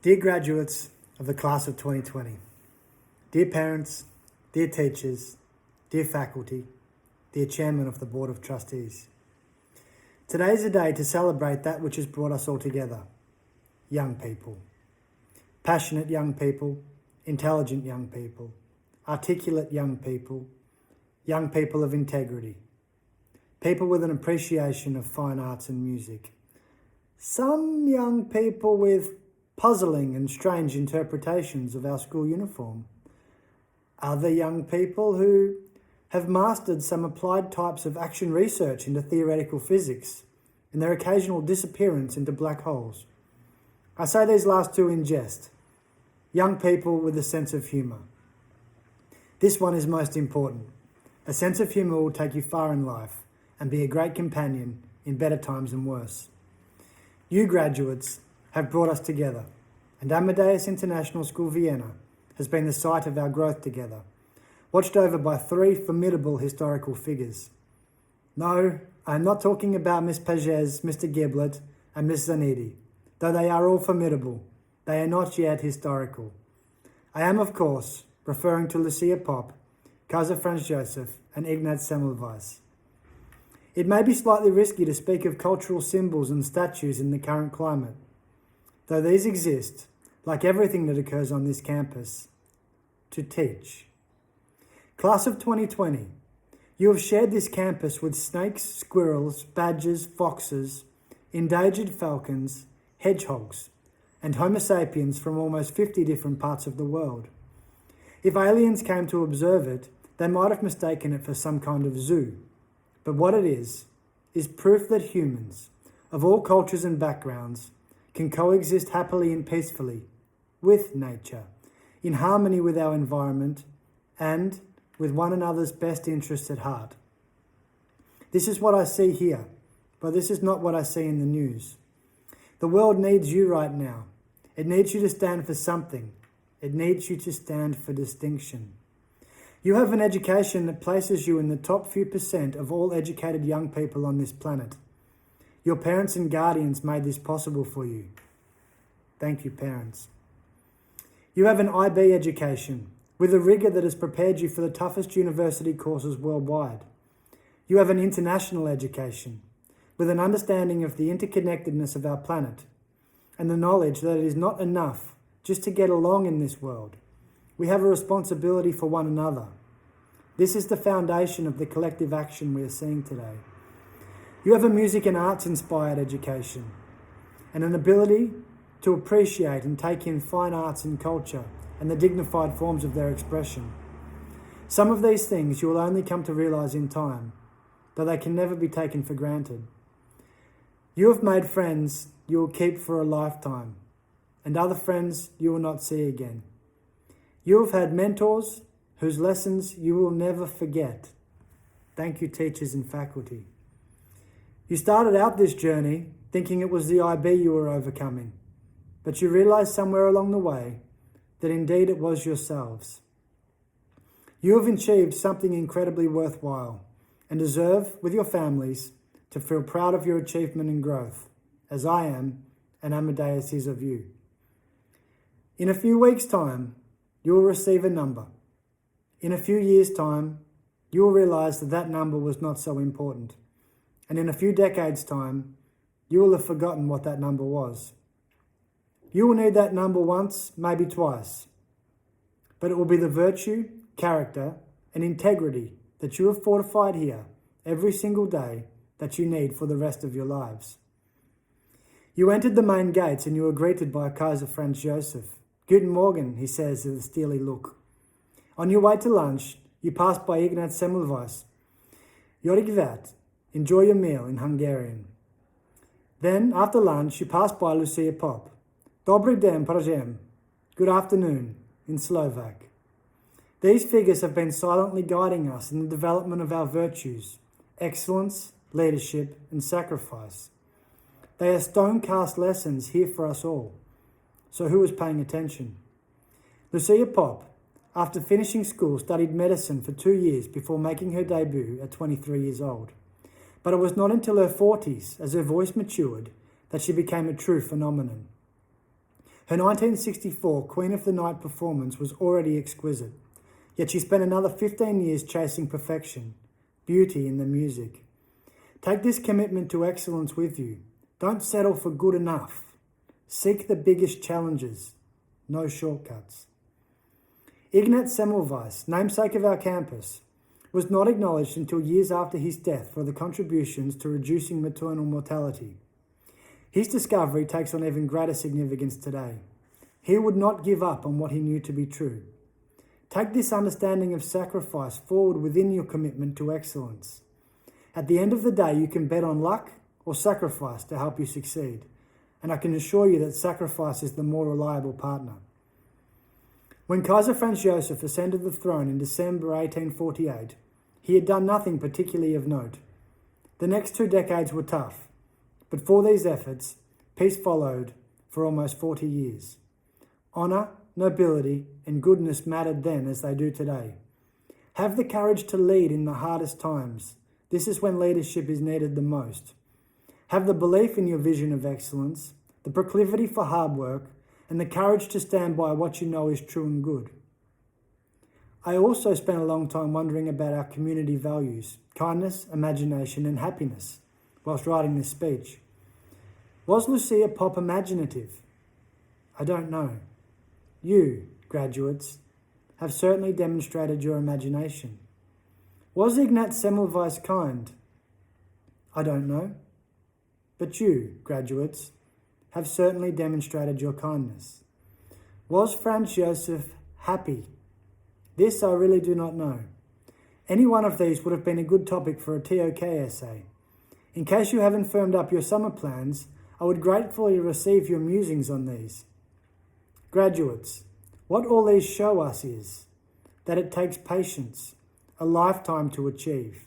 Dear graduates of the class of 2020, dear parents, dear teachers, dear faculty, dear chairman of the Board of Trustees. Today is a day to celebrate that which has brought us all together, young people. Passionate young people, intelligent young people, articulate young people of integrity, people with an appreciation of fine arts and music. Some young people with puzzling and strange interpretations of our school uniform. Other young people who have mastered some applied types of action research into theoretical physics and their occasional disappearance into black holes. I say these last two in jest. Young people with a sense of humour. This one is most important. A sense of humour will take you far in life and be a great companion in better times and worse. You graduates have brought us together, and AMADEUS International School Vienna has been the site of our growth together, watched over by three formidable historical figures. No, I am not talking about Miss Pages, Mr. Giblet, and Miss Zanidi, though they are all formidable. They are not yet historical. I am, of course, referring to Lucia Pop, Kaiser Franz Joseph, and Ignaz Semmelweis. It may be slightly risky to speak of cultural symbols and statues in the current climate, though these exist, like everything that occurs on this campus, to teach. Class of 2020, you have shared this campus with snakes, squirrels, badgers, foxes, endangered falcons, hedgehogs, and Homo sapiens from almost 50 different parts of the world. If aliens came to observe it, they might have mistaken it for some kind of zoo. But what it is proof that humans, of all cultures and backgrounds, can coexist happily and peacefully with nature, in harmony with our environment, and with one another's best interests at heart. This is what I see here, but this is not what I see in the news. The world needs you right now. It needs you to stand for something. It needs you to stand for distinction. You have an education that places you in the top few % of all educated young people on this planet. Your parents and guardians made this possible for you. Thank you, parents. You have an IB education with a rigour that has prepared you for the toughest university courses worldwide. You have an international education with an understanding of the interconnectedness of our planet and the knowledge that it is not enough just to get along in this world. We have a responsibility for one another. This is the foundation of the collective action we are seeing today. You have a music and arts inspired education and an ability to appreciate and take in fine arts and culture and the dignified forms of their expression. Some of these things you will only come to realise in time, though they can never be taken for granted. You have made friends you will keep for a lifetime, and other friends you will not see again. You have had mentors whose lessons you will never forget. Thank you, teachers and faculty. You started out this journey thinking it was the IB you were overcoming, but you realised somewhere along the way that indeed it was yourselves. You have achieved something incredibly worthwhile and deserve, with your families, to feel proud of your achievement and growth, as I am and AMADEUS is of you. In a few weeks' time, you will receive a number. In a few years' time, you will realise that that number was not so important. And in a few decades' time, you will have forgotten what that number was. You will need that number once, maybe twice. But it will be the virtue, character, and integrity that you have fortified here every single day that you need for the rest of your lives. You entered the main gates and you were greeted by Kaiser Franz Joseph. Guten Morgen, he says with a steely look. On your way to lunch, you passed by Ignaz Semmelweis. Jorigvat, enjoy your meal in Hungarian. Then, after lunch, you passed by Lucia Pop. Dobry den, prajem, good afternoon, in Slovak. These figures have been silently guiding us in the development of our virtues, excellence, leadership, and sacrifice. They are stone-cast lessons here for us all. So who was paying attention? Lucia Pop, after finishing school, studied medicine for 2 years before making her debut at 23 years old. But it was not until her 40s, as her voice matured, that she became a true phenomenon. Her 1964 Queen of the Night performance was already exquisite, yet she spent another 15 years chasing perfection, beauty in the music. Take this commitment to excellence with you. Don't settle for good enough. Seek the biggest challenges, no shortcuts. Ignaz Semmelweis, namesake of our campus, was not acknowledged until years after his death for the contributions to reducing maternal mortality. His discovery takes on even greater significance today. He would not give up on what he knew to be true. Take this understanding of sacrifice forward within your commitment to excellence. At the end of the day, you can bet on luck or sacrifice to help you succeed, and I can assure you that sacrifice is the more reliable partner. When Kaiser Franz Joseph ascended the throne in December 1848, he had done nothing particularly of note. The next 2 decades were tough, but for these efforts, peace followed for almost 40 years. Honour, nobility, and goodness mattered then as they do today. Have the courage to lead in the hardest times. This is when leadership is needed the most. Have the belief in your vision of excellence, the proclivity for hard work, and the courage to stand by what you know is true and good. I also spent a long time wondering about our community values, kindness, imagination, and happiness, whilst writing this speech. Was Lucia pop imaginative? I don't know. You, graduates, have certainly demonstrated your imagination. Was Ignaz Semmelweis kind? I don't know. But you, graduates, have certainly demonstrated your kindness. Was Franz Joseph happy? This I really do not know. Any one of these would have been a good topic for a TOK essay. In case you haven't firmed up your summer plans, I would gratefully receive your musings on these. Graduates, what all these show us is that it takes patience, a lifetime to achieve.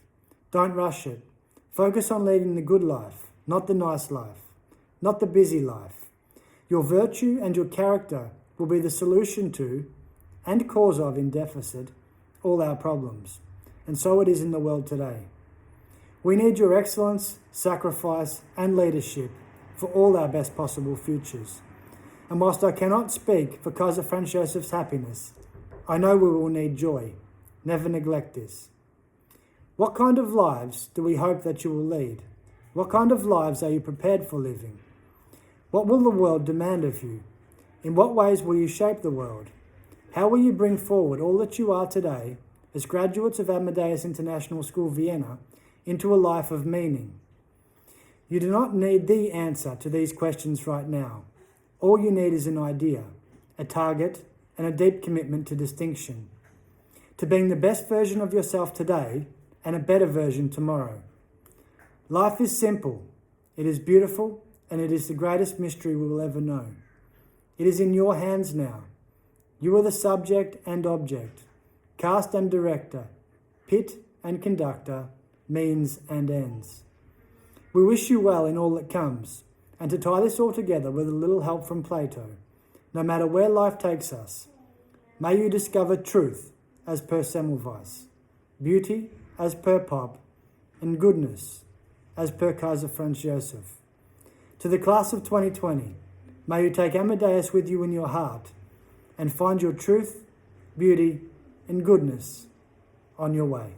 Don't rush it. Focus on leading the good life, not the nice life, not the busy life. Your virtue and your character will be the solution to, and cause of in deficit, all our problems. And so it is in the world today. We need your excellence, sacrifice, and leadership for all our best possible futures. And whilst I cannot speak for Kaiser Franz Joseph's happiness, I know we will need joy. Never neglect this. What kind of lives do we hope that you will lead? What kind of lives are you prepared for living? What will the world demand of you? In what ways will you shape the world? How will you bring forward all that you are today as graduates of AMADEUS International School, Vienna, into a life of meaning? You do not need the answer to these questions right now. All you need is an idea, a target, and a deep commitment to distinction, to being the best version of yourself today and a better version tomorrow. Life is simple, it is beautiful, and it is the greatest mystery we will ever know. It is in your hands now. You are the subject and object, cast and director, pit and conductor, means and ends. We wish you well in all that comes, and to tie this all together with a little help from Plato, no matter where life takes us, may you discover truth as per Semmelweis, beauty as per Pop, and goodness as per Kaiser Franz Joseph. To the class of 2020, may you take AMADEUS with you in your heart and find your truth, beauty, and goodness on your way.